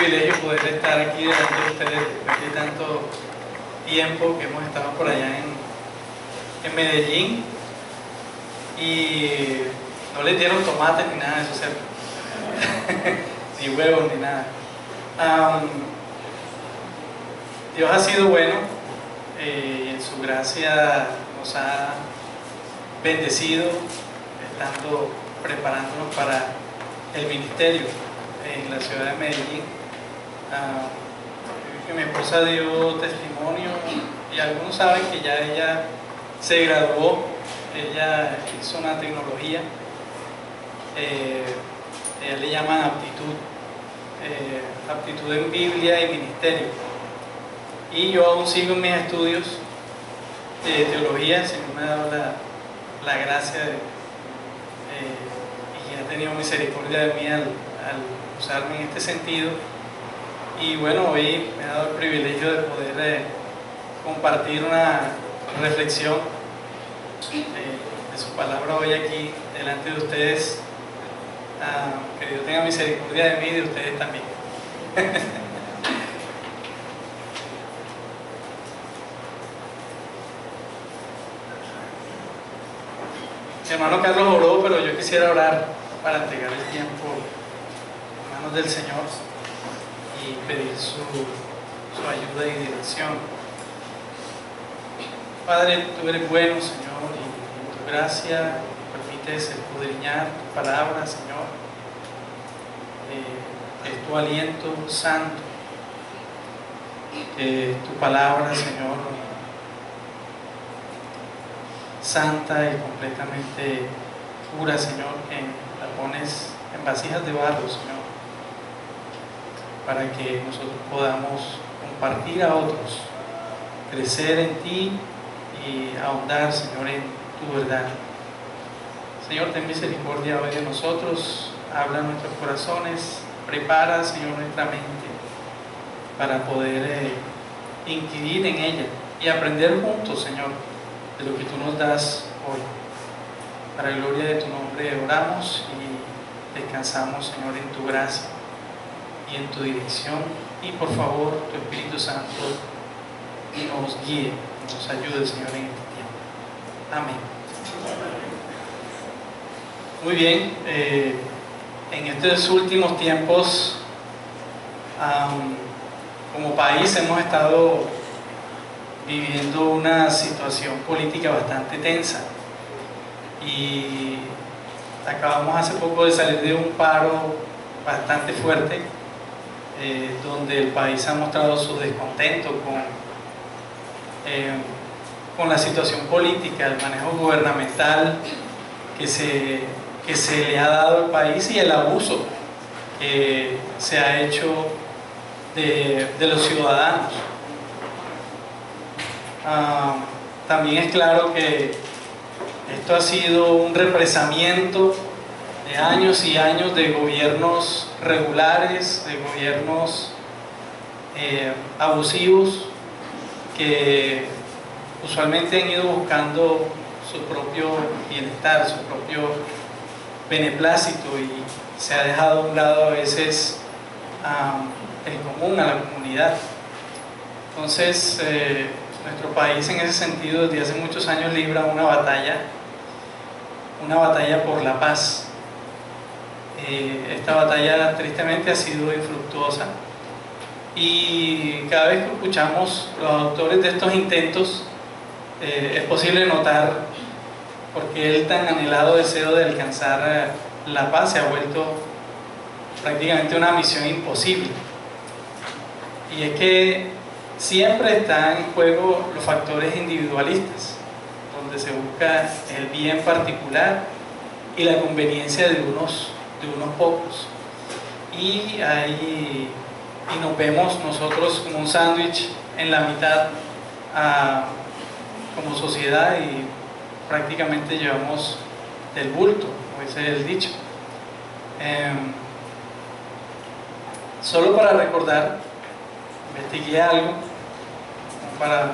privilegio poder estar aquí delante de ustedes después de tanto tiempo que hemos estado por allá en Medellín y no les dieron tomates ni nada de eso, ¿cierto? Ni huevos ni nada. Dios ha sido bueno y en su gracia nos ha bendecido estando preparándonos para el ministerio en la ciudad de Medellín. Que mi esposa dio testimonio y algunos saben que ya ella se graduó, ella hizo una tecnología, ella le llaman aptitud en Biblia y ministerio, y yo aún sigo en mis estudios de teología. Señor me ha dado la gracia y ha tenido misericordia de mí al usarme en este sentido. Y bueno, hoy me ha dado el privilegio de poder compartir una reflexión de su palabra hoy aquí delante de ustedes. Que Dios tenga misericordia de mí y de ustedes también. Mi hermano Carlos oró, pero yo quisiera orar para entregar el tiempo en manos del Señor y pedir su ayuda y dirección. Padre, tú eres bueno, Señor, y tu gracia permites escudriñar tu palabra, Señor. Es tu aliento santo, tu palabra, Señor, santa y completamente pura, Señor, que la pones en vasijas de barro, Señor, para que nosotros podamos compartir a otros, crecer en ti y ahondar, Señor, en tu verdad. Señor, ten misericordia hoy de nosotros, habla en nuestros corazones, prepara, Señor, nuestra mente para poder inquirir en ella y aprender juntos, Señor, de lo que tú nos das hoy. Para la gloria de tu nombre oramos y descansamos, Señor, en tu gracia y en tu dirección. Y por favor, tu Espíritu Santo nos guíe, nos ayude, Señor, en este tiempo. Amén. Muy bien, en estos últimos tiempos, como país hemos estado viviendo una situación política bastante tensa y acabamos hace poco de salir de un paro bastante fuerte, donde el país ha mostrado su descontento con la situación política, el manejo gubernamental que se le ha dado al país y el abuso que se ha hecho de los ciudadanos. También es claro que esto ha sido un represamiento de años y años de gobiernos regulares, de gobiernos abusivos, que usualmente han ido buscando su propio bienestar, su propio beneplácito, y se ha dejado a un lado a veces el común, a la comunidad. Entonces, nuestro país en ese sentido desde hace muchos años libra una batalla por la paz. Esta batalla tristemente ha sido infructuosa, y cada vez que escuchamos los autores de estos intentos, es posible notar por qué el tan anhelado deseo de alcanzar la paz se ha vuelto prácticamente una misión imposible. Y es que siempre están en juego los factores individualistas, donde se busca el bien particular y la conveniencia de unos pocos. Y nos vemos nosotros como un sándwich en la mitad como sociedad, y prácticamente llevamos del bulto, como dice el dicho. Solo para recordar, investigué algo para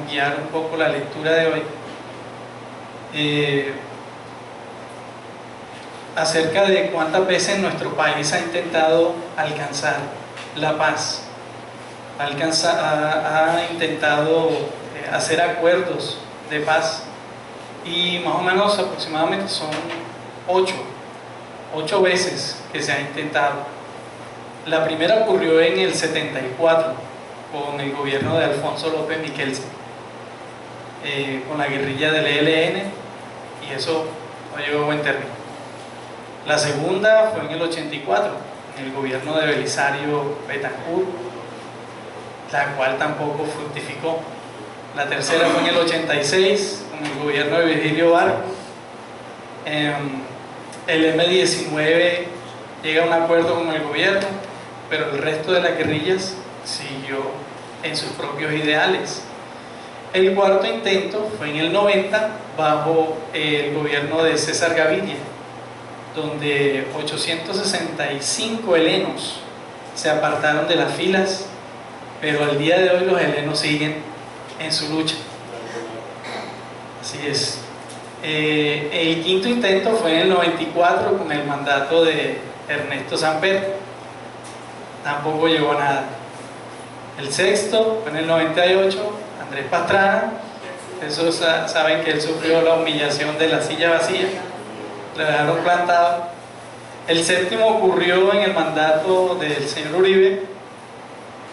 guiar un poco la lectura de hoy. acerca de cuántas veces nuestro país ha intentado alcanzar la paz, ha intentado hacer acuerdos de paz, y más o menos aproximadamente son 8 veces que se ha intentado. La primera ocurrió en el 74 con el gobierno de Alfonso López Miquelsen, con la guerrilla del ELN, y eso no llegó a buen término. La segunda fue en el 84, en el gobierno de Belisario Betancourt, la cual tampoco fructificó. La tercera fue en el 86, con el gobierno de Virgilio Barco. El M-19 llega a un acuerdo con el gobierno, pero el resto de las guerrillas siguió en sus propios ideales. El cuarto intento fue en el 90, bajo el gobierno de César Gaviria, donde 865 helenos se apartaron de las filas, pero al día de hoy los helenos siguen en su lucha. Así es. El quinto intento fue en el 94 con el mandato de Ernesto Samper, tampoco llegó a nada. El sexto fue en el 98, Andrés Pastrana. Esos saben que él sufrió la humillación de la silla vacía, le dejaron plantado. El séptimo ocurrió en el mandato del señor Uribe,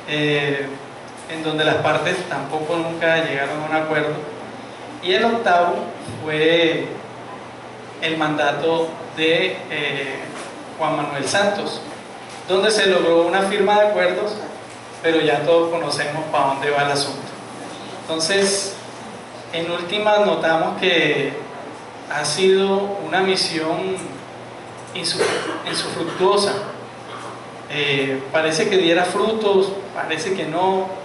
en donde las partes tampoco nunca llegaron a un acuerdo. Y el octavo fue el mandato de Juan Manuel Santos, donde se logró una firma de acuerdos, pero ya todos conocemos para dónde va el asunto. Entonces, en últimas notamos que ha sido una misión infructuosa. Parece que diera frutos, parece que no.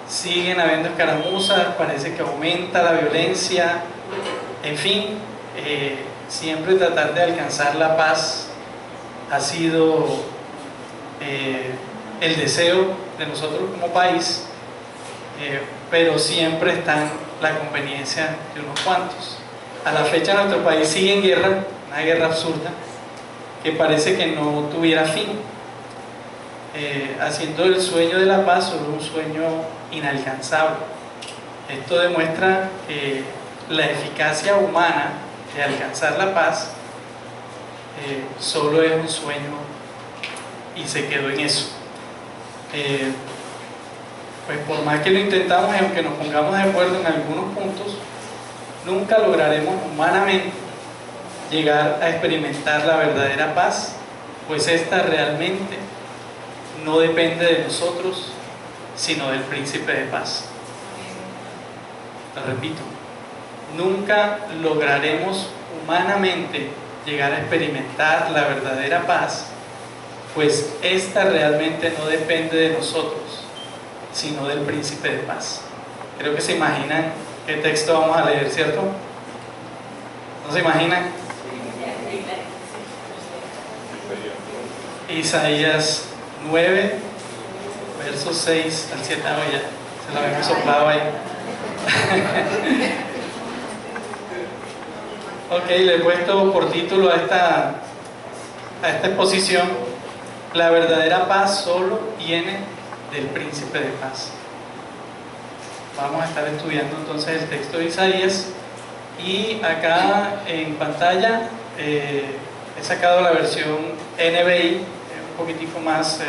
Siguen habiendo escaramuzas, parece que aumenta la violencia. En fin, siempre tratar de alcanzar la paz ha sido el deseo de nosotros como país, pero siempre está la conveniencia de unos cuantos. A la fecha nuestro país sigue en guerra, una guerra absurda que parece que no tuviera fin, haciendo el sueño de la paz solo un sueño inalcanzable. Esto demuestra que la eficacia humana de alcanzar la paz solo es un sueño y se quedó en eso. Pues por más que lo intentamos, y aunque nos pongamos de acuerdo en algunos puntos, nunca lograremos humanamente llegar a experimentar la verdadera paz, pues esta realmente no depende de nosotros, sino del príncipe de paz. Lo repito, nunca lograremos humanamente llegar a experimentar la verdadera paz, pues esta realmente no depende de nosotros, sino del príncipe de paz. Creo que se imaginan qué texto vamos a leer, ¿cierto? ¿No se imaginan? Isaías 9, versos 6 al 7. Ah, ya, se lo habíamos soplado ahí. Ok, le he puesto por título a esta exposición: la verdadera paz solo viene del príncipe de paz. Vamos a estar estudiando entonces el texto de Isaías, y acá en pantalla he sacado la versión NBI, un poquitico más,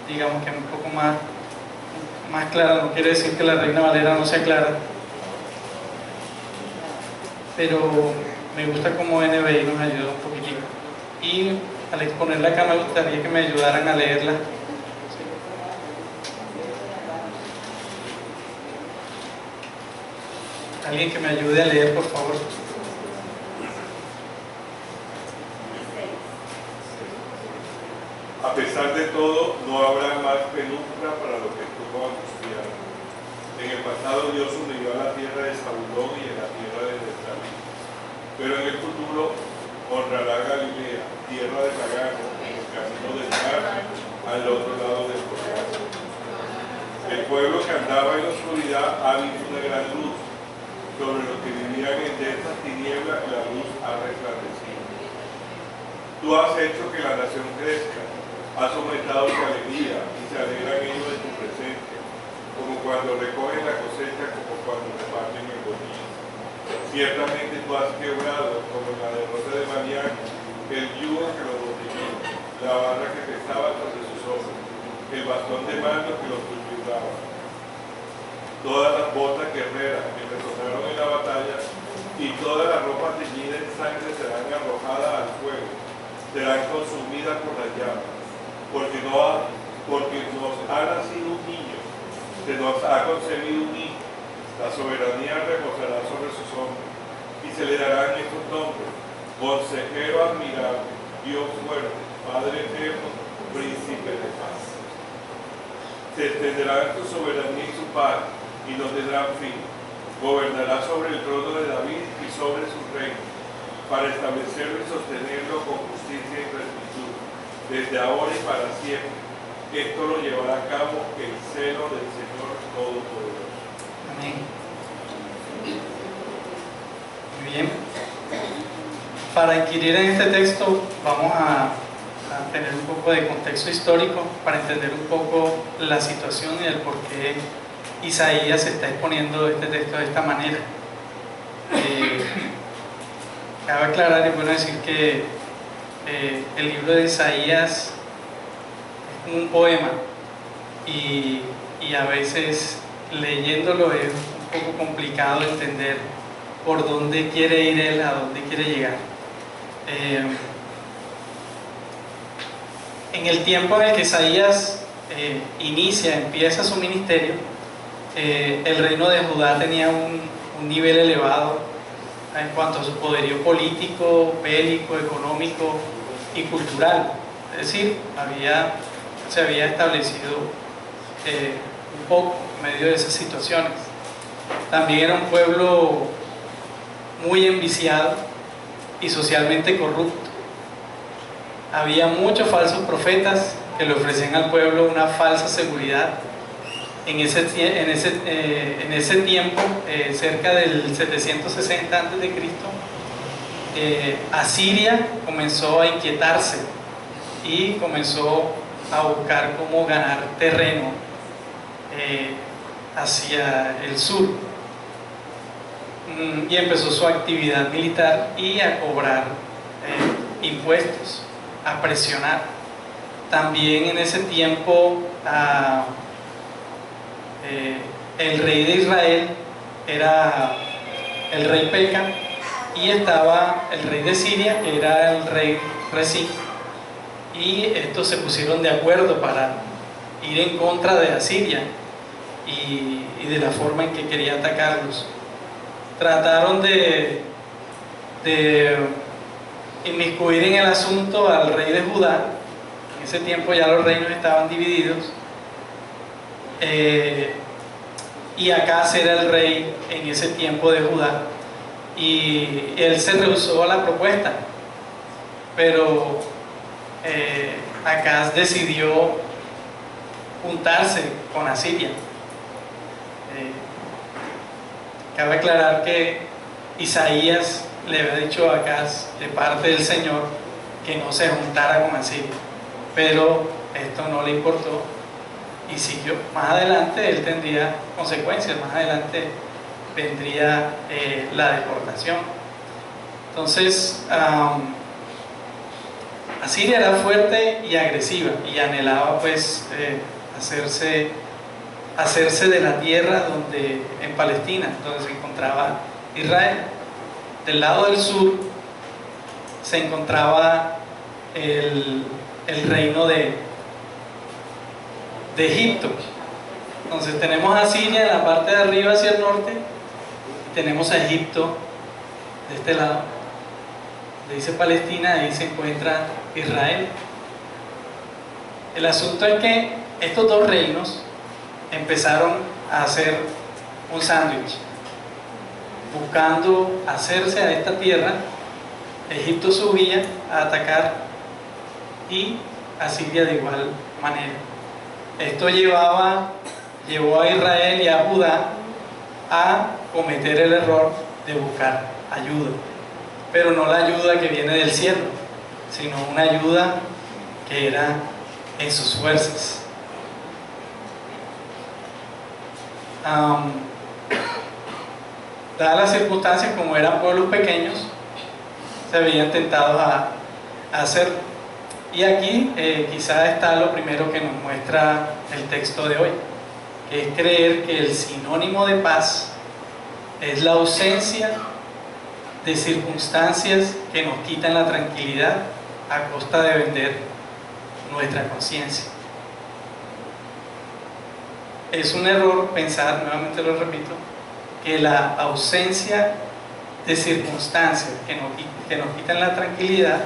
digamos que un poco más clara. No quiere decir que la Reina Valera no sea clara, pero me gusta como NBI nos ayuda un poquitico, y al exponerla acá me gustaría que me ayudaran a leerla. Alguien que me ayude a leer, por favor. A pesar de todo, no habrá más penumbra para lo que estuvo angustiado. En el pasado Dios humilló a la tierra de Zabulón y en la tierra de Neftalí, pero en el futuro honrará Galilea, tierra de pagano, en el camino del mar, al otro lado del Jordán. El pueblo que andaba en la oscuridad ha visto una gran luz. Sobre los que vivían en densas tinieblas, la luz ha resplandecido. Tú has hecho que la nación crezca, has aumentado su alegría y se alegran ellos de tu presencia, como cuando recogen la cosecha, como cuando reparten el botín. Ciertamente tú has quebrado, como en la derrota de Madián, el yugo que los oprimía, la barra que pesaba sobre sus hombros, el bastón de mando que los subyugaba. Todas las botas guerreras que resonaron en la batalla y toda la ropa teñida en sangre serán arrojadas al fuego, serán consumidas por las llamas, porque nos ha nacido un niño, se nos ha concebido un hijo, la soberanía reposará sobre sus hombros, y se le darán estos nombres: Consejero admirable, Dios fuerte, Padre eterno, Príncipe de paz. Se extenderá su soberanía y su paz, y no tendrán fin. Gobernará sobre el trono de David y sobre su reino, para establecerlo y sostenerlo con justicia y rectitud, desde ahora y para siempre. Esto lo llevará a cabo el celo del Señor Todopoderoso. Amén. Muy bien. Para adquirir en este texto vamos a tener un poco de contexto histórico para entender un poco la situación y el por qué Isaías está exponiendo este texto de esta manera. Cabe aclarar y bueno decir que el libro de Isaías es como un poema y a veces leyéndolo es un poco complicado entender por dónde quiere ir él, a dónde quiere llegar. En el tiempo en el que Isaías empieza su ministerio, el reino de Judá tenía un nivel elevado en cuanto a su poderío político, bélico, económico y cultural. Es decir, se había establecido un poco en medio de esas situaciones. También era un pueblo muy enviciado y socialmente corrupto. Había muchos falsos profetas que le ofrecían al pueblo una falsa seguridad. En ese tiempo, cerca del 760 a.C., Asiria comenzó a inquietarse y comenzó a buscar cómo ganar terreno hacia el sur, y empezó su actividad militar y a cobrar impuestos, a presionar. También en ese tiempo el rey de Israel era el rey Peca, y estaba el rey de Siria, que era el rey Rezín, y estos se pusieron de acuerdo para ir en contra de Asiria y de la forma en que quería atacarlos. Trataron de inmiscuir en el asunto al rey de Judá. En ese tiempo ya los reinos estaban divididos, y Acaz era el rey en ese tiempo de Judá, y él se rehusó a la propuesta, pero Acaz decidió juntarse con Asiria. Cabe aclarar que Isaías le había dicho a Acaz de parte del Señor que no se juntara con Asiria, pero esto no le importó y siguió. Más adelante él tendría consecuencias, más adelante vendría la deportación. Entonces Asiria era fuerte y agresiva y anhelaba pues hacerse de la tierra en Palestina, donde se encontraba Israel. Del lado del sur se encontraba el reino de Egipto. Entonces tenemos a Siria en la parte de arriba hacia el norte, y tenemos a Egipto de este lado. Donde dice Palestina, ahí se encuentra Israel. El asunto es que estos dos reinos empezaron a hacer un sándwich, buscando hacerse a esta tierra. Egipto subía a atacar y Asiria de igual manera. Esto llevó a Israel y a Judá a cometer el error de buscar ayuda, pero no la ayuda que viene del cielo, sino una ayuda que era en sus fuerzas. Dadas las circunstancias, como eran pueblos pequeños, se veían tentados a hacerlo. Y aquí quizá está lo primero que nos muestra el texto de hoy, que es creer que el sinónimo de paz es la ausencia de circunstancias que nos quitan la tranquilidad a costa de vender nuestra conciencia. Es un error pensar, nuevamente lo repito, que la ausencia de circunstancias que nos quitan la tranquilidad,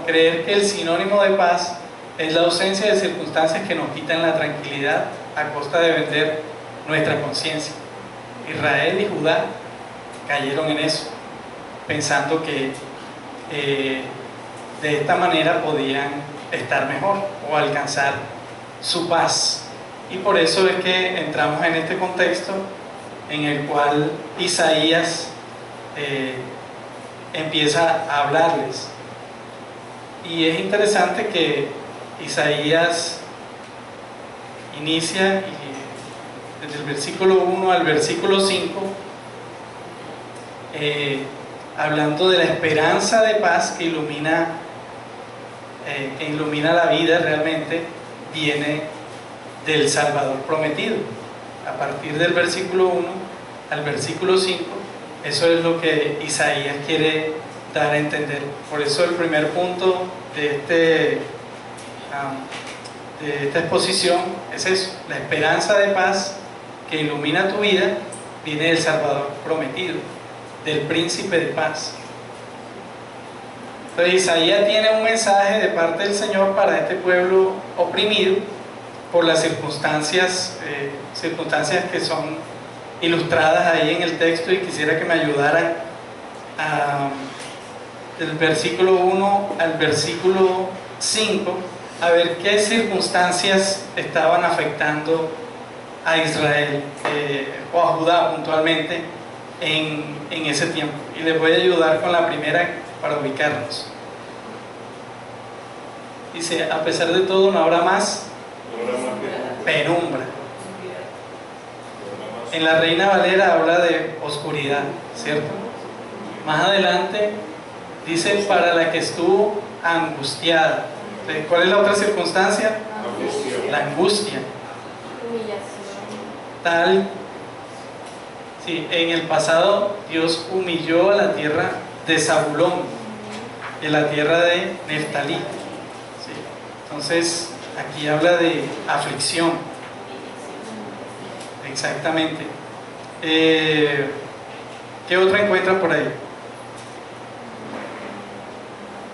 creer que el sinónimo de paz es la ausencia de circunstancias que nos quitan la tranquilidad a costa de vender nuestra conciencia. Israel y Judá cayeron en eso, pensando que de esta manera podían estar mejor o alcanzar su paz. Y por eso es que entramos en este contexto en el cual Isaías empieza a hablarles. Y es interesante que Isaías inicia desde el versículo 1 al versículo 5 hablando de la esperanza de paz que ilumina la vida realmente, viene del Salvador prometido. A partir del versículo 1 al versículo 5, eso es lo que Isaías quiere dar a entender. Por eso el primer punto de esta exposición es eso: la esperanza de paz que ilumina tu vida viene del Salvador prometido, del príncipe de paz. Entonces Isaías tiene un mensaje de parte del Señor para este pueblo oprimido por las circunstancias que son ilustradas ahí en el texto, y quisiera que me ayudaran del versículo 1 al versículo 5 a ver qué circunstancias estaban afectando a Israel o a Judá puntualmente en ese tiempo. Y les voy a ayudar con la primera para ubicarnos. Dice: a pesar de todo no habrá más penumbra. En la Reina Valera habla de oscuridad, ¿cierto? Más adelante dice: para la que estuvo angustiada. Entonces, ¿cuál es la otra circunstancia? La angustia. En el pasado Dios humilló a la tierra de Zabulón, de la tierra de Neftalí. ¿Sí? Entonces aquí habla de aflicción. Exactamente. ¿Qué otra encuentran por ahí?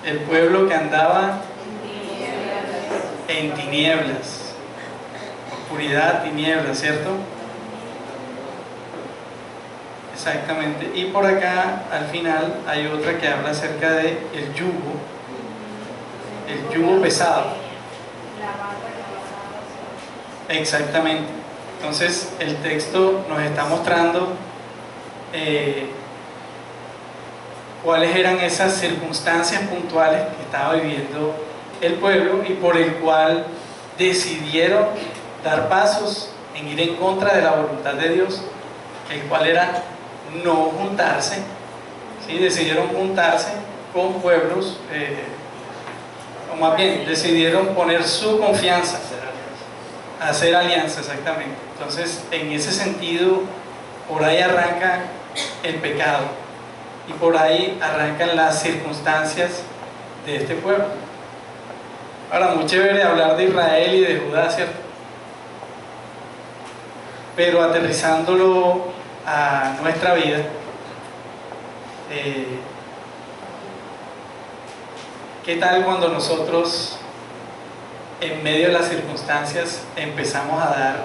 El pueblo que andaba en tinieblas, oscuridad, tinieblas, ¿cierto? Exactamente. Y por acá al final hay otra que habla acerca de el yugo pesado. Exactamente. Entonces el texto nos está mostrando cuáles eran esas circunstancias puntuales que estaba viviendo el pueblo y por el cual decidieron dar pasos en ir en contra de la voluntad de Dios, el cual era no juntarse. ¿Sí? Decidieron juntarse con pueblos, o más bien decidieron poner su confianza, hacer alianza, exactamente. Entonces en ese sentido, por ahí arranca el pecado y por ahí arrancan las circunstancias de este pueblo. Ahora, muy chévere hablar de Israel y de Judá, ¿cierto? Pero aterrizándolo a nuestra vida, ¿qué tal cuando nosotros en medio de las circunstancias empezamos a dar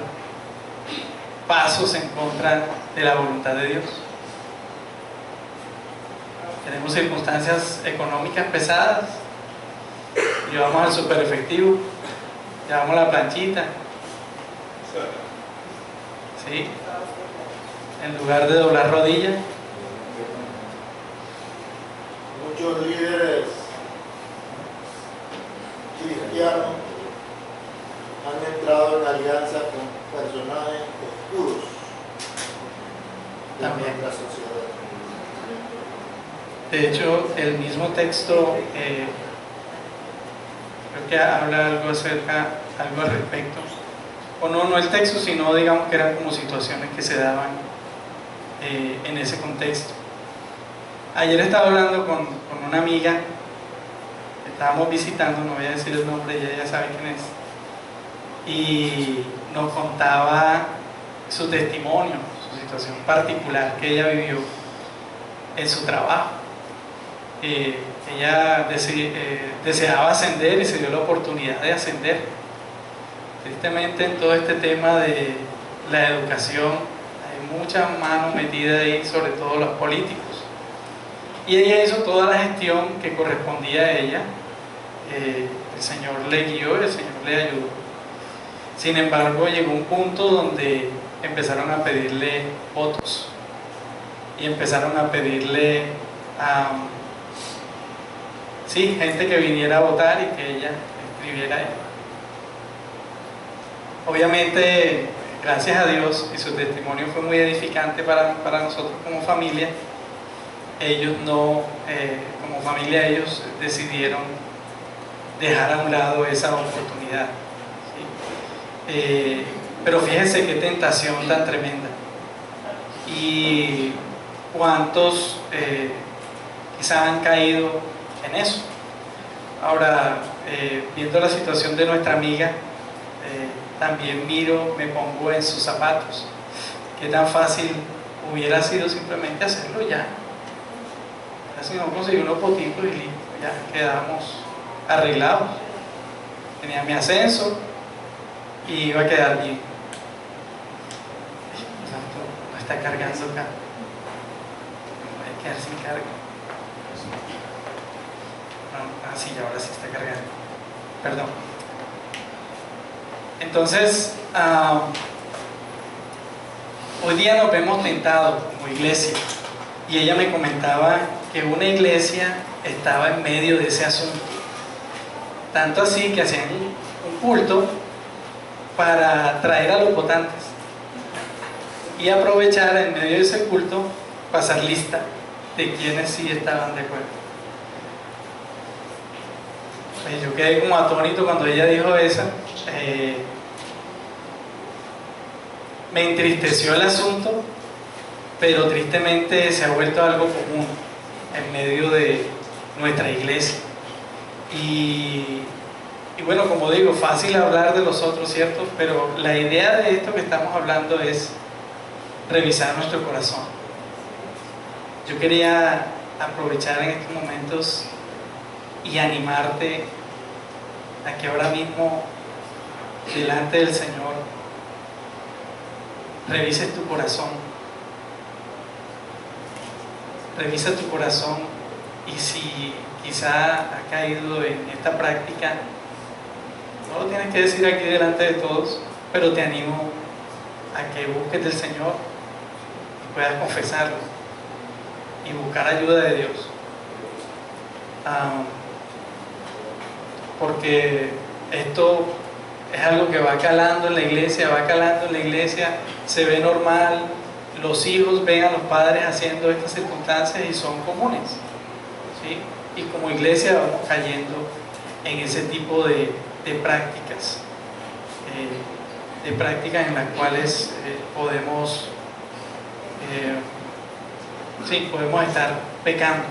pasos en contra de la voluntad de Dios? Tenemos circunstancias económicas pesadas, llevamos al super efectivo, llevamos la planchita, ¿sí? En lugar de doblar rodillas. muchos líderes cristianos han entrado en alianza con personajes oscuros de También. nuestra sociedad. De hecho, el mismo texto creo que habla algo algo al respecto. O no el texto, sino digamos que eran como situaciones que se daban en ese contexto. Ayer estaba hablando con una amiga, estábamos visitando, no voy a decir el nombre, ella ya sabe quién es, y nos contaba su testimonio, su situación particular que ella vivió en su trabajo. Ella deseaba ascender y se dio la oportunidad de ascender. Tristemente, en todo este tema de la educación hay mucha mano metida ahí, sobre todo los políticos, y ella hizo toda la gestión que correspondía a ella. El Señor le guió, el Señor le ayudó. Sin embargo, llegó un punto donde empezaron a pedirle votos y empezaron a pedirle gente que viniera a votar y que ella escribiera ahí. Obviamente, gracias a Dios, y su testimonio fue muy edificante para nosotros como familia. Ellos como familia, ellos decidieron dejar a un lado esa oportunidad, ¿sí? Pero fíjense qué tentación tan tremenda. Y cuántos quizás han caído en eso. Ahora, viendo la situación de nuestra amiga, también me pongo en sus zapatos. Qué tan fácil hubiera sido simplemente hacerlo ya. Así no conseguí unos votitos y listo, ya quedamos arreglados. Tenía mi ascenso y iba a quedar bien. No está cargando acá. Voy a quedar sin carga. No, sí, ahora sí está cargando. Perdón. Entonces, hoy día nos vemos tentados como iglesia, y ella me comentaba que una iglesia estaba en medio de ese asunto, tanto así que hacían un culto para traer a los votantes y aprovechar en medio de ese culto pasar lista de quienes sí estaban de acuerdo. Pues yo quedé como atónito cuando ella dijo eso. Me entristeció el asunto, pero tristemente se ha vuelto algo común en medio de nuestra iglesia. Y bueno, como digo, fácil hablar de los otros, ¿cierto? Pero la idea de esto que estamos hablando es revisar nuestro corazón. Yo quería aprovechar en estos momentos y animarte a que ahora mismo, delante del Señor, revises tu corazón. Revisa tu corazón, y si quizá has caído en esta práctica, no lo tienes que decir aquí delante de todos, pero te animo a que busques del Señor y puedas confesarlo y buscar ayuda de Dios. Porque esto es algo que va calando en la iglesia, se ve normal, los hijos ven a los padres haciendo estas circunstancias y son comunes, ¿sí? Y como iglesia vamos cayendo en ese tipo de prácticas, en las cuales podemos estar pecando.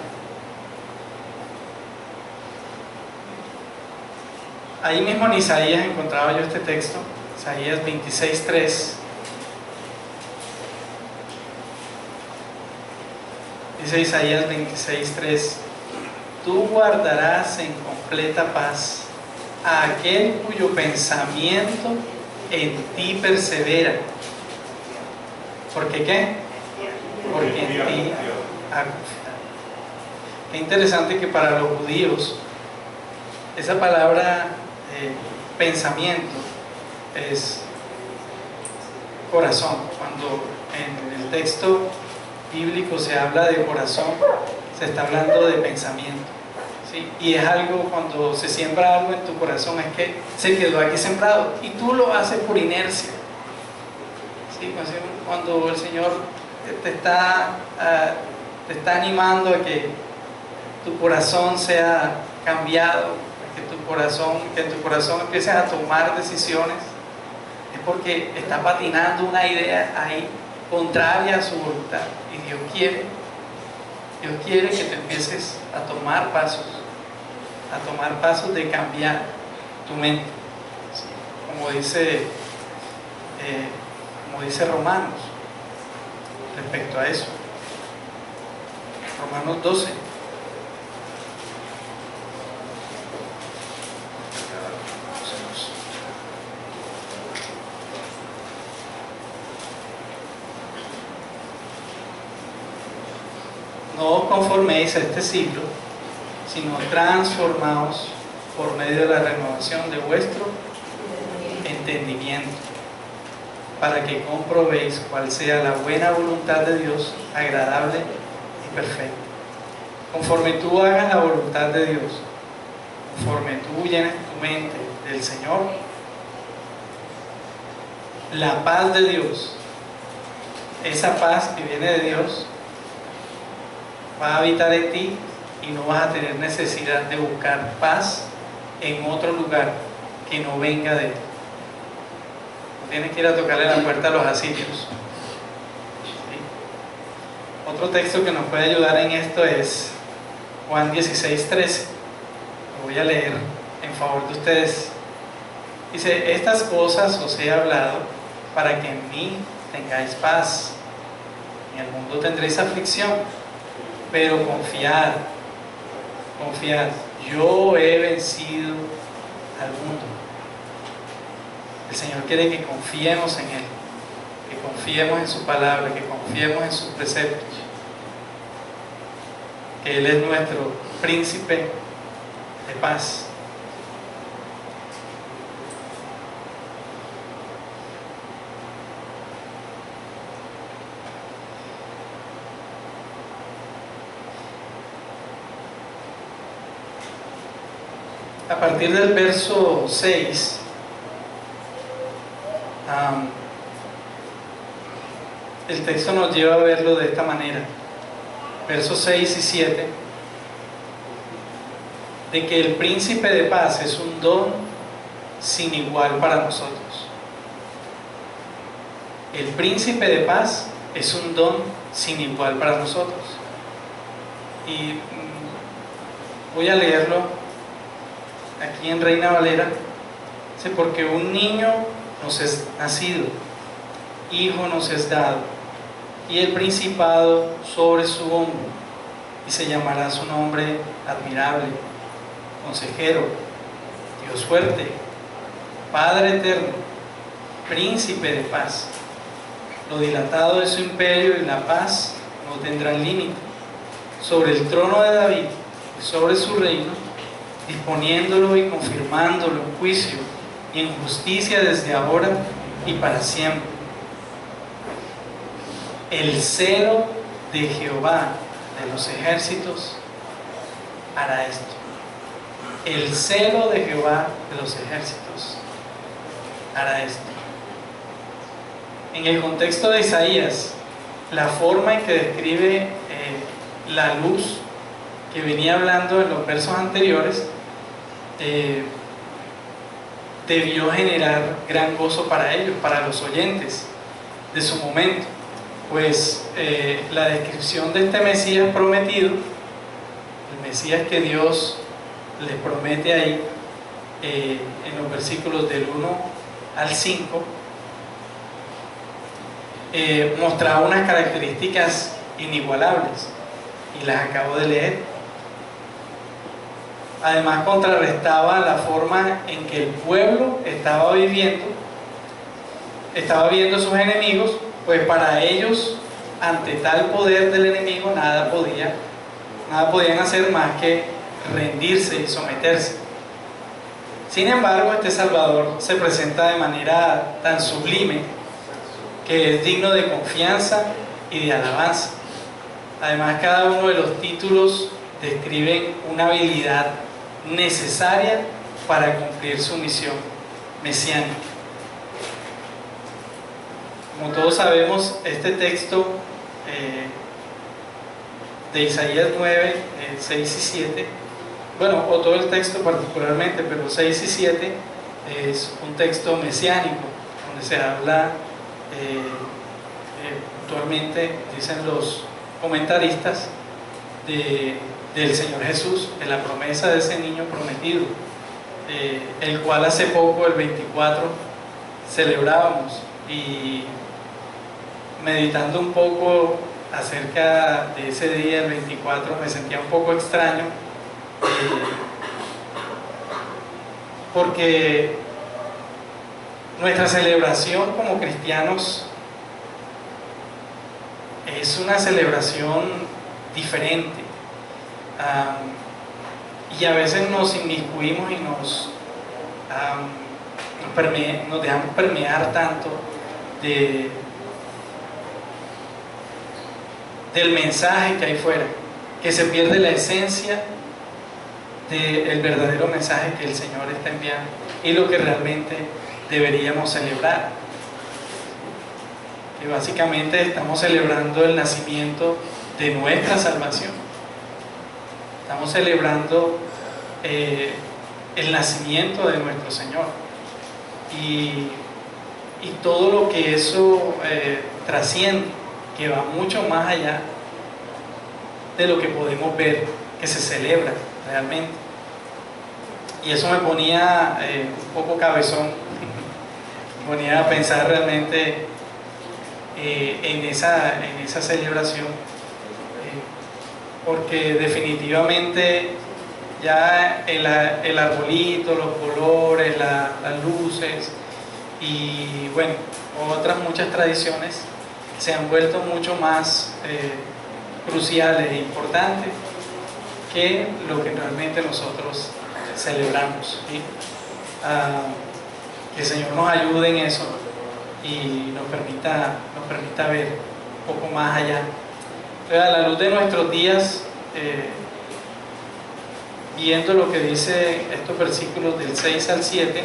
Ahí mismo en Isaías encontraba yo este texto, Isaías 26:3. Dice Isaías 26:3: tú guardarás en completa paz a aquel cuyo pensamiento en ti persevera. ¿Por qué qué? Porque en ti ha confiado. Qué interesante que para los judíos esa palabra pensamiento es corazón. Cuando en el texto bíblico se habla de corazón, se está hablando de pensamiento, ¿sí? Y es algo, cuando se siembra algo en tu corazón, es que se quedó aquí sembrado y tú lo haces por inercia, ¿sí? Cuando el Señor te está animando a que tu corazón sea cambiado, que en tu corazón empieces a tomar decisiones, es porque está patinando una idea ahí contraria a su voluntad, y Dios quiere que te empieces a tomar pasos de cambiar tu mente, ¿sí? Como dice Romanos respecto a eso. Romanos 12. No os conforméis a este siglo, sino transformaos por medio de la renovación de vuestro entendimiento, para que comprobéis cuál sea la buena voluntad de Dios, agradable y perfecta. Conforme tú hagas la voluntad de Dios, conforme tú llenes tu mente del Señor, la paz de Dios, esa paz que viene de Dios, va a habitar en ti y no vas a tener necesidad de buscar paz en otro lugar que no venga de Él. No tienes que ir a tocarle la puerta a los asirios. ¿Sí? Otro texto que nos puede ayudar en esto es Juan 16:13. Lo voy a leer en favor de ustedes. Dice: estas cosas os he hablado para que en mí tengáis paz. En el mundo tendréis aflicción, pero confiad, yo he vencido al mundo. El Señor quiere que confiemos en Él, que confiemos en su palabra, que confiemos en sus preceptos, que Él es nuestro príncipe de paz. A partir del verso 6, el texto nos lleva a verlo de esta manera. Versos 6 y 7, de que el príncipe de paz es un don sin igual para nosotros. El príncipe de paz es un don sin igual para nosotros. Y voy a leerlo aquí en Reina Valera. Dice: porque un niño nos es nacido, hijo nos es dado, y el principado sobre su hombro, y se llamará su nombre admirable, consejero, Dios fuerte, Padre eterno, príncipe de paz. Lo dilatado de su imperio y la paz no tendrán límite sobre el trono de David y sobre su reino, disponiéndolo y confirmándolo en juicio y en justicia desde ahora y para siempre. El celo de Jehová de los ejércitos hará esto. El celo de Jehová de los ejércitos hará esto. En el contexto de Isaías, la forma en que describe la luz que venía hablando en los versos anteriores debió generar gran gozo para ellos, para los oyentes de su momento, pues la descripción de este Mesías prometido, el Mesías que Dios les promete ahí en los versículos del 1 al 5, mostraba unas características inigualables y las acabo de leer. Además, contrarrestaba la forma en que el pueblo estaba viendo a sus enemigos, pues para ellos, ante tal poder del enemigo, nada podían hacer más que rendirse y someterse. Sin embargo, este Salvador se presenta de manera tan sublime que es digno de confianza y de alabanza. Además, cada uno de los títulos describen una habilidad necesaria para cumplir su misión mesiánica. Como todos sabemos, este texto de Isaías 9, 6 y 7, bueno, o todo el texto particularmente, pero 6 y 7 es un texto mesiánico, donde se habla puntualmente, dicen los comentaristas, del Señor Jesús, de la promesa de ese niño prometido, el cual hace poco, el 24, celebrábamos. Y meditando un poco acerca de ese día, el 24, me sentía un poco extraño, porque nuestra celebración como cristianos es una celebración diferente, y a veces nos inmiscuimos y nos dejamos permear tanto del mensaje que hay fuera, que se pierde la esencia del verdadero mensaje que el Señor está enviando y lo que realmente deberíamos celebrar. Que básicamente estamos celebrando el nacimiento de nuestra salvación. Estamos celebrando el nacimiento de nuestro Señor y todo lo que eso trasciende, que va mucho más allá de lo que podemos ver que se celebra realmente. Y eso me ponía un poco cabezón, me ponía a pensar realmente en esa celebración, porque definitivamente ya el arbolito, los colores, las luces y bueno, otras muchas tradiciones se han vuelto mucho más cruciales e importantes que lo que realmente nosotros celebramos, ¿sí? Que el Señor nos ayude en eso y nos permita ver un poco más allá. Entonces, a la luz de nuestros días, viendo lo que dice estos versículos del 6 al 7,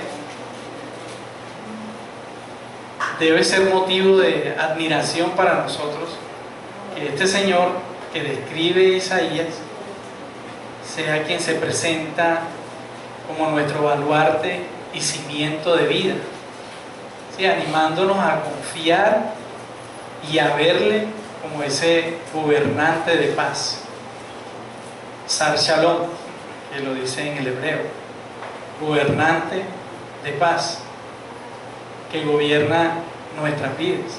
debe ser motivo de admiración para nosotros que este Señor que describe Isaías sea quien se presenta como nuestro baluarte y cimiento de vida, ¿sí? Animándonos a confiar y a verle como ese gobernante de paz, Sar Shalom, que lo dice en el hebreo, gobernante de paz, que gobierna nuestras vidas.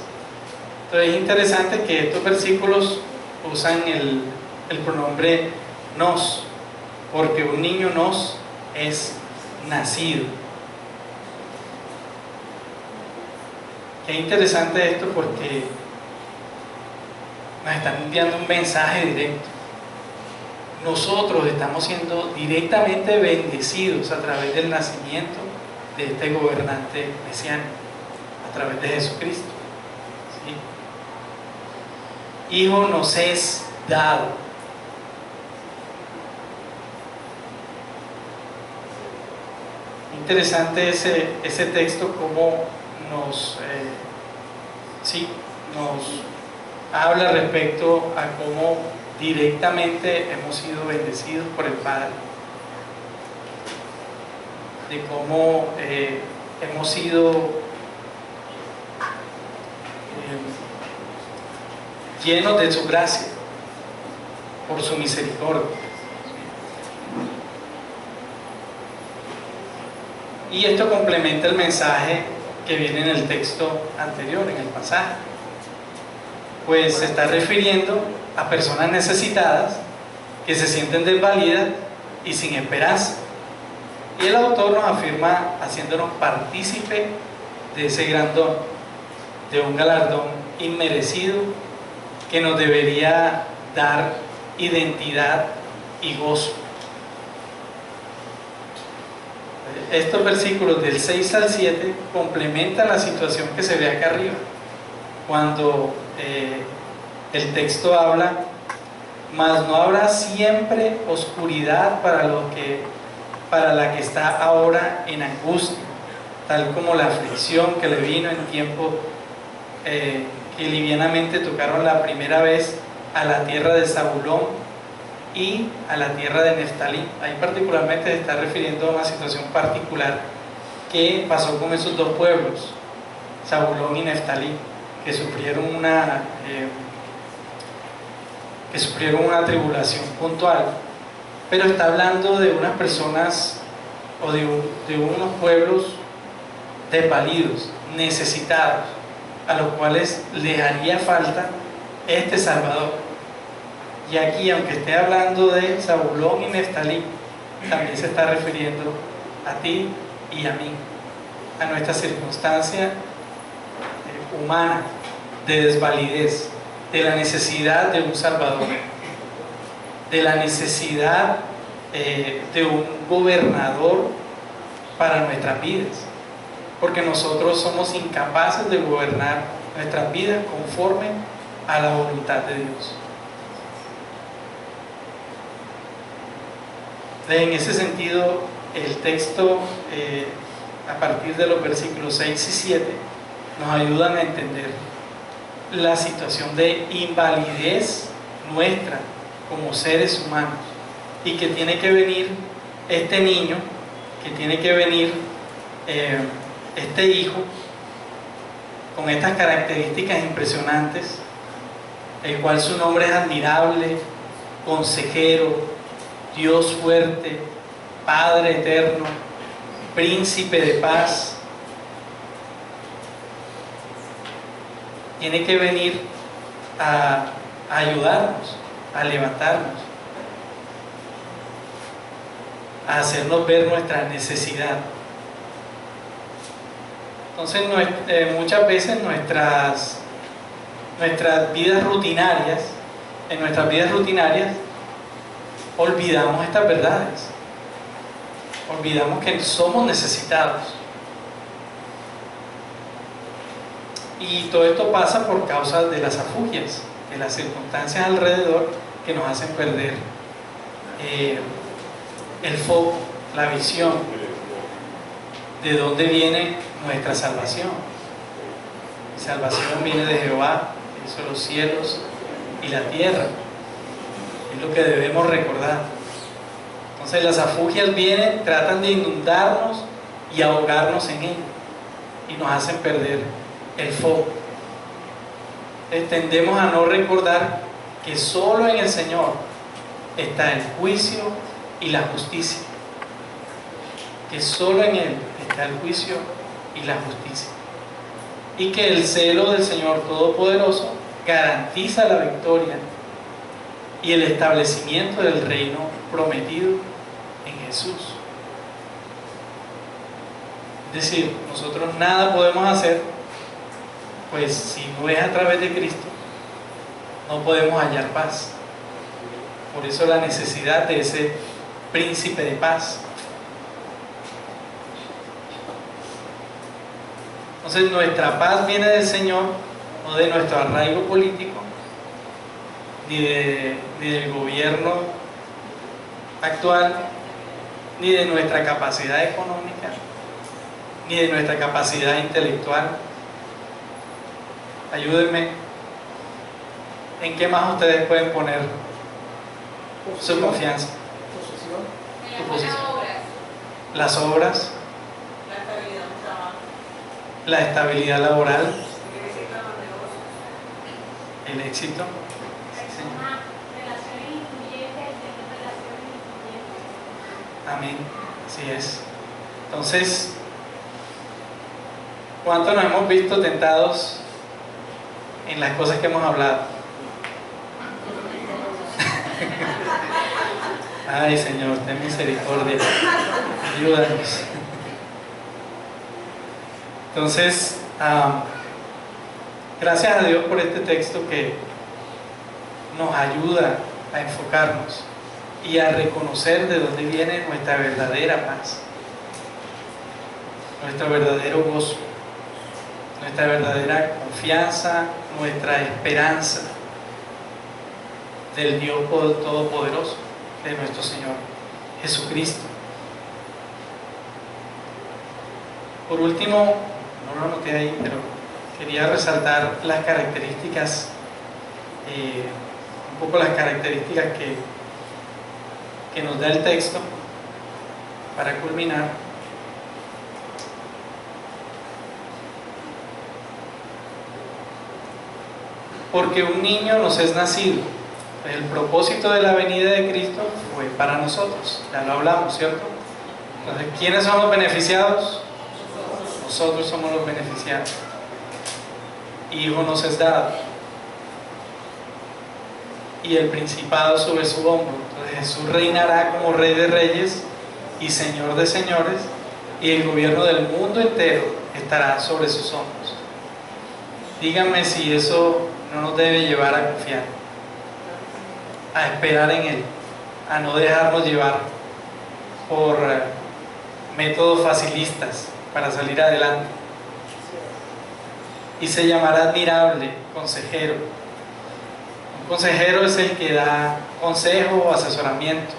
Entonces es interesante que estos versículos usan el pronombre nos, porque un niño nos es nacido. Qué interesante esto, porque nos están enviando un mensaje directo. Nosotros estamos siendo directamente bendecidos a través del nacimiento de este gobernante mesiánico, a través de Jesucristo, ¿sí? Hijo nos es dado. Interesante ese texto, cómo nos habla respecto a cómo directamente hemos sido bendecidos por el Padre, de cómo hemos sido llenos de su gracia por su misericordia. Y esto complementa el mensaje que viene en el texto anterior, en el pasaje, pues se está refiriendo a personas necesitadas que se sienten desvalidas y sin esperanza. Y el autor nos afirma haciéndonos partícipe de ese gran don, de un galardón inmerecido que nos debería dar identidad y gozo. Estos versículos del 6 al 7 complementan la situación que se ve acá arriba, cuando el texto habla mas no habrá siempre oscuridad para la que está ahora en angustia, tal como la aflicción que le vino en tiempo que livianamente tocaron la primera vez a la tierra de Zabulón y a la tierra de Neftalí. Ahí particularmente se está refiriendo a una situación particular que pasó con esos dos pueblos, Zabulón y Neftalí, que sufrieron una tribulación puntual. Pero está hablando de unas personas o de unos pueblos desvalidos, necesitados, a los cuales les haría falta este Salvador. Y aquí, aunque esté hablando de Zabulón y Neftalí, también se está refiriendo a ti y a mí, a nuestra circunstancia humana de desvalidez, de la necesidad de un Salvador, de la necesidad de un gobernador para nuestras vidas, porque nosotros somos incapaces de gobernar nuestras vidas conforme a la voluntad de Dios. En ese sentido, el texto a partir de los versículos 6 y 7 nos ayudan a entender la situación de invalidez nuestra como seres humanos, y que tiene que venir este niño, que tiene que venir este hijo con estas características impresionantes, el cual su nombre es admirable, consejero, Dios fuerte, Padre eterno, príncipe de paz. Tiene que venir a ayudarnos, a levantarnos, a hacernos ver nuestra necesidad. Entonces muchas veces nuestras vidas rutinarias, en nuestras vidas rutinarias olvidamos estas verdades, olvidamos que somos necesitados. Y todo esto pasa por causa de las afugias, de las circunstancias alrededor que nos hacen perder el foco, la visión de dónde viene nuestra salvación. Mi salvación viene de Jehová, que hizo los cielos y la tierra. Es lo que debemos recordar. Entonces las afugias vienen, tratan de inundarnos y ahogarnos en él, y nos hacen perder el foco. Tendemos a no recordar que solo en el Señor está el juicio y la justicia, que solo en Él está el juicio y la justicia, y que el celo del Señor Todopoderoso garantiza la victoria y el establecimiento del reino prometido en Jesús. Es decir, nosotros nada podemos hacer, pues si no es a través de Cristo, no podemos hallar paz. Por eso la necesidad de ese príncipe de paz. Entonces nuestra paz viene del Señor, no de nuestro arraigo político, ni del gobierno actual, ni de nuestra capacidad económica, ni de nuestra capacidad intelectual. Ayúdenme, ¿en qué más ustedes pueden poner su confianza? En Tu las posición. buenas obras, Las obras, la estabilidad del trabajo, la estabilidad laboral, el éxito de los negocios. el éxito. Una relación influyente, tener relaciones influyentes. Amén, así es. Entonces, ¿cuánto nos hemos visto tentados en las cosas que hemos hablado? Ay, Señor, ten misericordia, ayúdanos. Entonces, gracias a Dios por este texto que nos ayuda a enfocarnos y a reconocer de dónde viene nuestra verdadera paz, nuestro verdadero gozo, nuestra verdadera confianza, nuestra esperanza. del Dios Todopoderoso, de nuestro Señor Jesucristo. Por último, no lo anoté ahí, pero quería resaltar las características, un poco las características que nos da el texto para culminar. Porque un niño nos es nacido. El propósito de la venida de Cristo fue para nosotros, ya lo hablamos, ¿cierto? Entonces, ¿quiénes son los beneficiados? Nosotros somos los beneficiados. Hijo nos es dado, y el principado sobre su hombro. Entonces Jesús reinará como Rey de Reyes y Señor de Señores, y el gobierno del mundo entero estará sobre sus hombros. Díganme si eso no nos debe llevar a confiar, a esperar en Él, a no dejarnos llevar por métodos facilistas para salir adelante. Y se llamará admirable, consejero. Un consejero es el que da consejo o asesoramiento.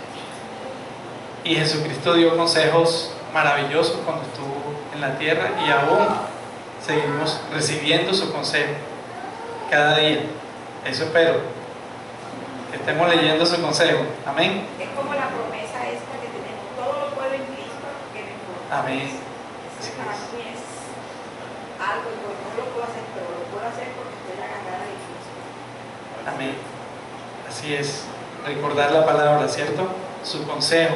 Y Jesucristo dio consejos maravillosos cuando estuvo en la tierra, y aún seguimos recibiendo su consejo cada día. Eso espero, que estemos leyendo su consejo. Amén. Es como la promesa esta que tenemos, todo lo puedo en Cristo que me fortalece. Amén. Para mí es algo que no lo puedo hacer, pero lo puedo hacer porque estoy agarrada de Cristo. Amén. Así es. Recordar la palabra, ¿cierto? Su consejo.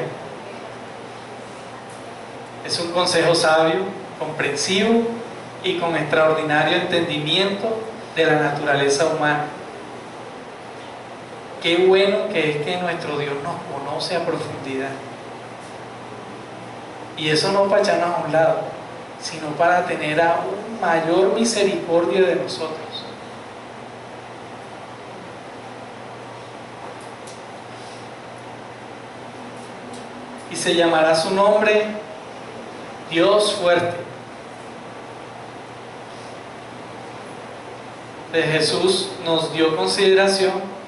Es un consejo sabio, comprensivo y con extraordinario entendimiento de la naturaleza humana. Qué bueno que es que nuestro Dios nos conoce a profundidad. Y eso no para echarnos a un lado, sino para tener aún mayor misericordia de nosotros. Y se llamará su nombre Dios fuerte. De Jesús nos dio consideración.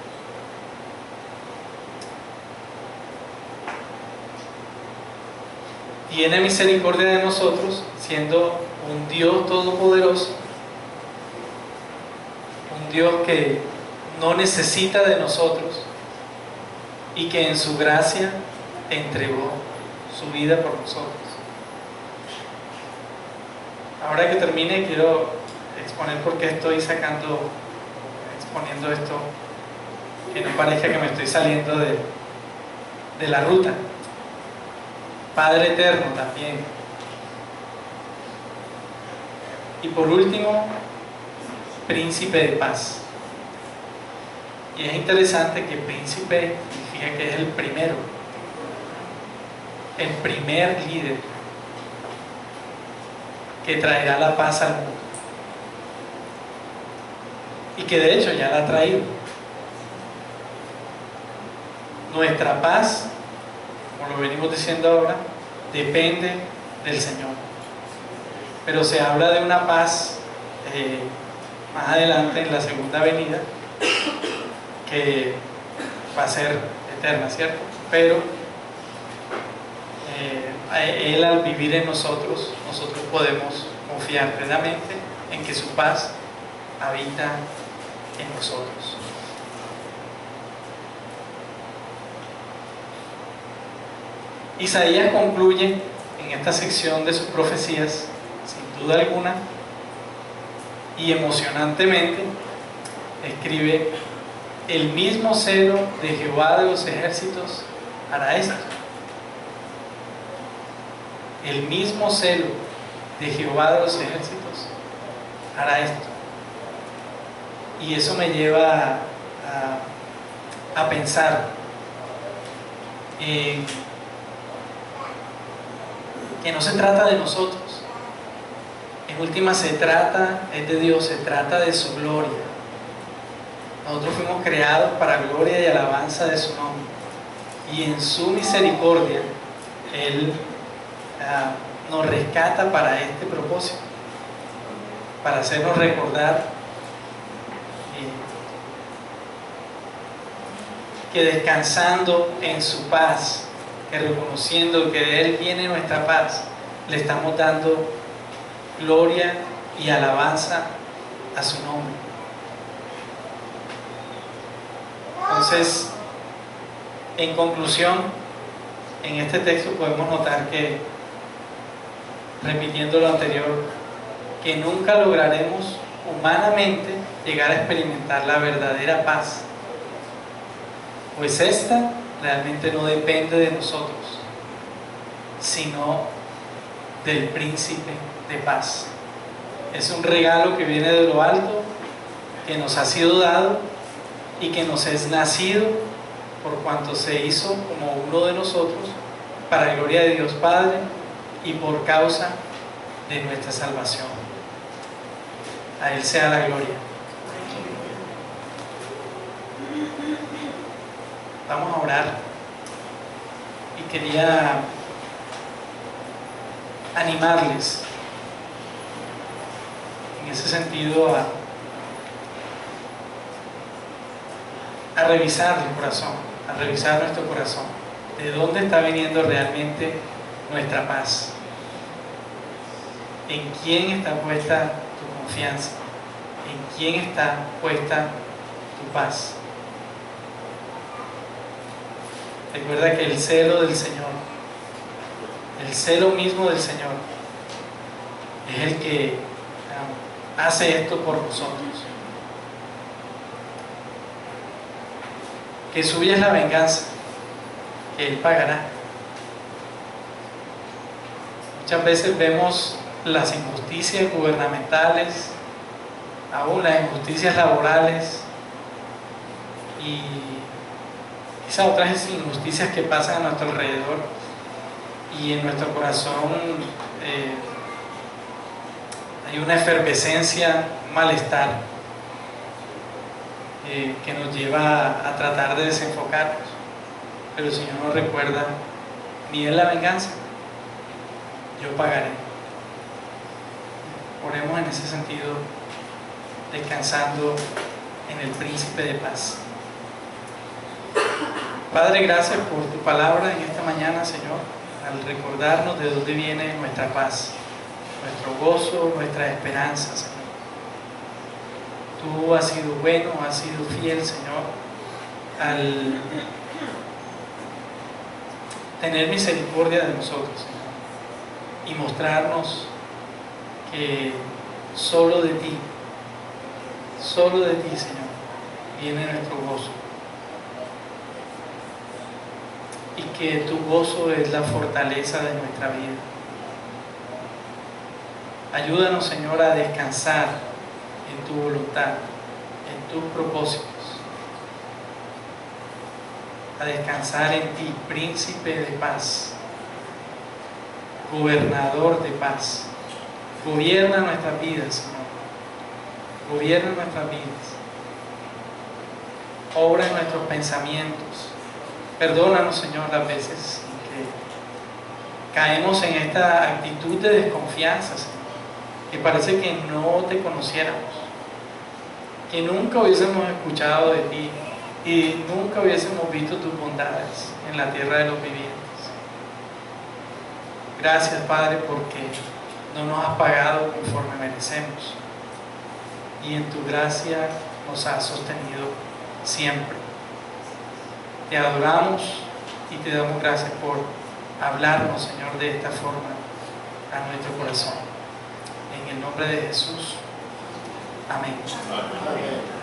Tiene misericordia de nosotros, siendo un Dios todopoderoso, un Dios que no necesita de nosotros y que en su gracia entregó su vida por nosotros. Ahora que termine, quiero exponer por qué estoy exponiendo esto, que no parezca que me estoy saliendo de la ruta. Padre eterno también. Y por último, príncipe de paz. Y es interesante que príncipe significa que es el primero, el primer líder que traerá la paz al mundo. Y que de hecho ya la ha traído. Nuestra paz, como lo venimos diciendo ahora, depende del Señor. Pero se habla de una paz más adelante en la segunda venida, que va a ser eterna, ¿cierto? Pero Él, al vivir en nosotros podemos confiar plenamente en que su paz habita en nosotros. Isaías concluye en esta sección de sus profecías, sin duda alguna, y emocionantemente escribe: el mismo celo de Jehová de los ejércitos hará esto. El mismo celo de Jehová de los ejércitos hará esto. Y eso me lleva a pensar en que no se trata de nosotros. En última es de Dios, se trata de su gloria. Nosotros fuimos creados para gloria y alabanza de su nombre. Y en su misericordia, Él nos rescata para este propósito, para hacernos recordar que descansando en su paz, que reconociendo que de Él viene nuestra paz, le estamos dando gloria y alabanza a su nombre. Entonces, en conclusión, en este texto podemos notar que, repitiendo lo anterior, que nunca lograremos humanamente llegar a experimentar la verdadera paz, pues esta realmente no depende de nosotros, sino del príncipe de paz. Es un regalo que viene de lo alto, que nos ha sido dado y que nos es nacido por cuanto se hizo como uno de nosotros, para gloria de Dios Padre y por causa de nuestra salvación. A Él sea la gloria. Vamos a orar. Y quería animarles en ese sentido a revisar el corazón, a revisar nuestro corazón. ¿De dónde está viniendo realmente nuestra paz? ¿En quién está puesta tu confianza? ¿En quién está puesta tu paz? Recuerda que el celo del Señor, el celo mismo del Señor, es el que hace esto por nosotros. Que suya es la venganza, que Él pagará. Muchas veces vemos las injusticias gubernamentales, aún las injusticias laborales y esas otras injusticias que pasan a nuestro alrededor, y en nuestro corazón hay una efervescencia, un malestar que nos lleva a tratar de desenfocarnos. Pero el Señor nos recuerda: ni es la venganza, yo pagaré. Oremos en ese sentido, descansando en el príncipe de paz. Padre, gracias por tu palabra en esta mañana, Señor, al recordarnos de dónde viene nuestra paz, nuestro gozo, nuestra esperanza, Señor. Tú has sido bueno, has sido fiel, Señor, al tener misericordia de nosotros, Señor, y mostrarnos que solo de ti, Señor, viene nuestro gozo, y que tu gozo es la fortaleza de nuestra vida. Ayúdanos, Señor, a descansar en tu voluntad, en tus propósitos, a descansar en ti, príncipe de paz, gobernador de paz. Gobierna nuestras vidas, Señor. Gobierna nuestras vidas. Obra en nuestros pensamientos. Perdónanos, Señor, las veces en que caemos en esta actitud de desconfianza, Señor, que parece que no te conociéramos, que nunca hubiésemos escuchado de ti y nunca hubiésemos visto tus bondades en la tierra de los vivientes. Gracias, Padre, porque no nos has pagado conforme merecemos, y en tu gracia nos has sostenido siempre. Te adoramos y te damos gracias por hablarnos, Señor, de esta forma a nuestro corazón. En el nombre de Jesús. Amén. Amén.